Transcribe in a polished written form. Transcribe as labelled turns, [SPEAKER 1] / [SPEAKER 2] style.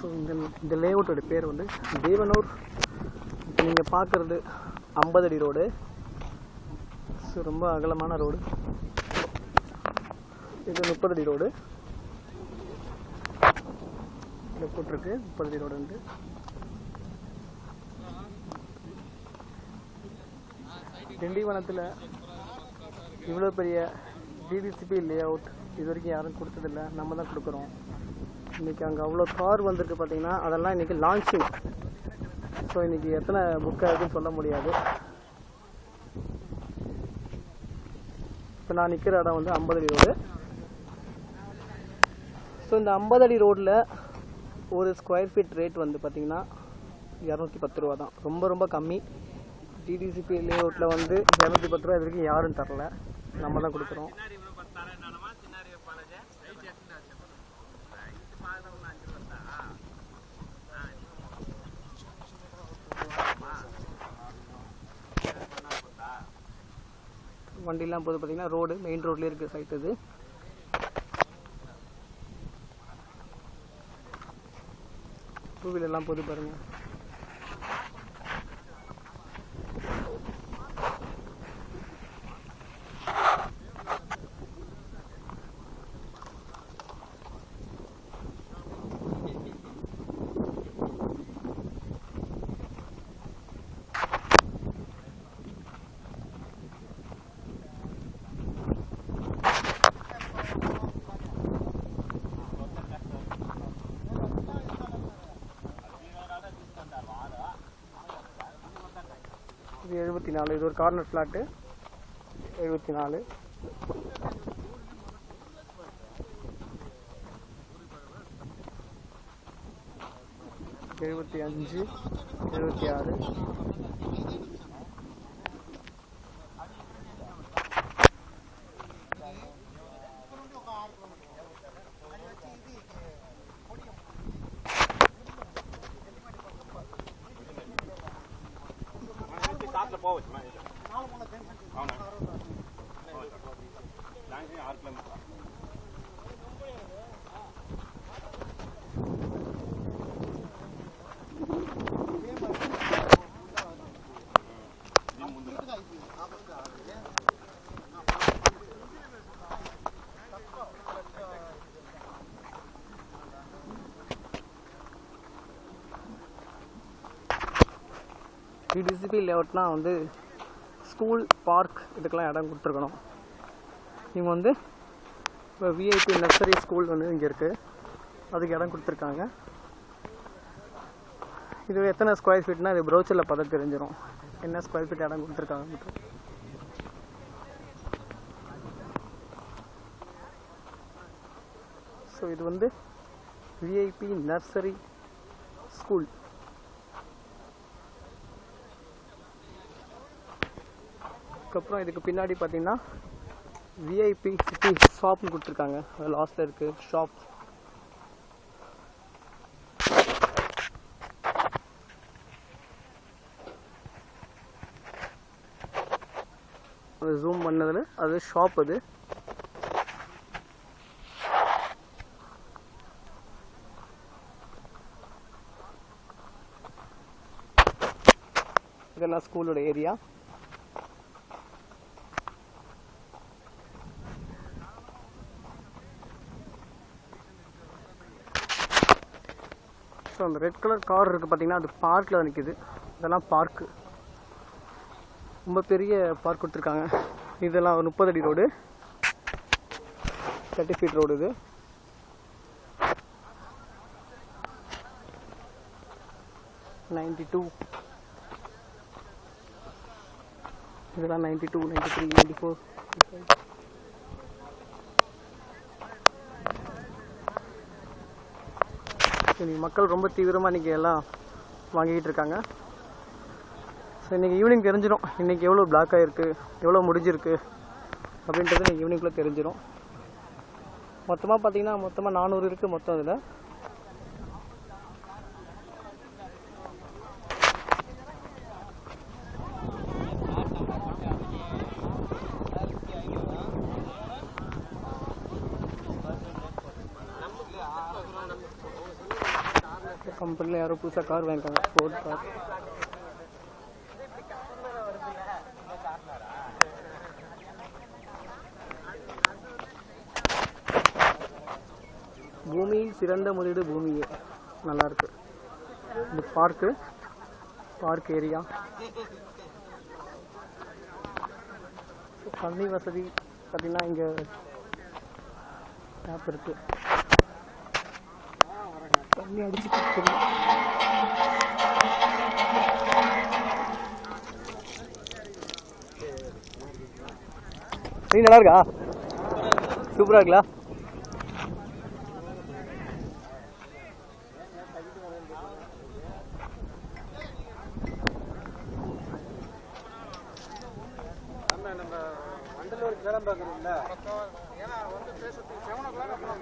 [SPEAKER 1] So இந்த லேஅவுட்டோட பேர் வந்து தேவனூர். இப்போ நீங்கள் பார்க்குறது 50 அடி ரோடு. ஸோ ரொம்ப அகலமான ரோடு. இது 30 அடி ரோடு. இதில் போட்டிருக்கு 30 அடி ரோடு வந்து. திண்டிவனத்தில் இவ்வளோ பெரிய டிடிசிபி லேஅவுட் இது வரைக்கும் யாரும் கொடுத்ததில்லை, நம்ம தான் கொடுக்குறோம். இன்றைக்கி அங்கே அவ்வளோ கார் வந்திருக்கு பார்த்தீங்கன்னா, அதெல்லாம் இன்றைக்கி லான்ச்சிங். ஸோ இன்றைக்கி எத்தனை புக் ஆகுதுன்னு சொல்ல முடியாது. இப்போ நான் நிற்கிற இடம் வந்து 50 அடி ரோடு. ஸோ இந்த 50 அடி ரோடில் ஒரு ஸ்கொயர் ஃபீட் ரேட் வந்து பார்த்திங்கன்னா 210 ரூபா தான். ரொம்ப ரொம்ப கம்மி. டிடிசிபி லேஅவுட்டில் வந்து 210 ரூபா இது வரைக்கும் யாரும் தரல, நம்ம தான் கொடுக்குறோம். வண்டிலாம் போது பார்த்தீங்கன்னா ரோடு மெயின் ரோட்லேயே இருக்குது சைட். இது டூ வீலர்லாம் போது பாருங்கள். இது 74. இது ஒரு கார்னர் ஃப்ளாட்டு. 74 75 76 டிடிசிபி லேஅவுட்னா வந்து ஸ்கூல் பார்க் இதுக்கெல்லாம் இடம் கொடுத்துருக்கணும். இவங்க வந்து இப்போ விஐபி நர்சரி ஸ்கூல் வந்து இங்கே இருக்குது, அதுக்கு இடம் கொடுத்துருக்காங்க. இது எத்தனை ஸ்கொயர் ஃபீட்னா இது ப்ரௌச்சரில் பார்த்து தெரிஞ்சிடும் என்ன ஸ்கொயர் ஃபீட் இடம் கொடுத்துருக்காங்க. ஸோ இது வந்து விஐபி நர்சரி ஸ்கூல். அதுக்கப்புறம் இதுக்கு பின்னாடி பார்த்தீங்கன்னா விஐபி சிட்டி ஷாப்னு கொடுத்துருக்காங்க. லாஸ்ட்டில் இருக்குது ஷாப். அது ஜூம் பண்ணதில் அது ஷாப். அது இதெல்லாம் ஸ்கூலோட ஏரியா. ஸோ அந்த ரெட் கலர் கார் இருக்குது பார்த்தீங்கன்னா, அது பார்க்கில் நிற்கிது. இதெல்லாம் பார்க்கு, ரொம்ப பெரிய பார்க் கொடுத்துருக்காங்க. இதெல்லாம் ஒரு 30 அடி ரோடு, 30 ஃபீட் ரோடு. இது $92. இதெல்லாம் 92, 93, 94. இன்றைக்கி மக்கள் ரொம்ப தீவிரமாக இன்றைக்கி எல்லாம் வாங்கிக்கிட்டு இருக்காங்க. ஸோ இன்றைக்கி ஈவினிங் தெரிஞ்சிடும் இன்றைக்கி எவ்வளோ பிளாக் ஆகிருக்கு, எவ்வளோ முடிஞ்சிருக்கு அப்படின்றது இன்றைக்கி ஈவினிங்குள்ளே தெரிஞ்சிடும். மொத்தமாக பார்த்தீங்கன்னா மொத்தமாக 400 இருக்குது மொத்தம். இதில் கம்பெனியில் யாரோ புதுசாக கார் வாங்கிட்டாங்க, ஃபோர்ட் கார். பூமியில் சிறந்த முதலீடு பூமியே. நல்லாயிருக்கு. இந்த பார்க் ஏரியா, தண்ணி வசதி பார்த்திங்கன்னா இங்கே டேப் இருக்குது. தண்ணி அடிச்சு நீ நல்லா இருக்கா? சூப்பராக இருக்குல்ல?
[SPEAKER 2] நம்ம வண்டலூருக்கு வேலை பார்க்குறோம்ல, ஏன்னா வந்து பேசுறதுக்கு 7 o'clock அப்புறம்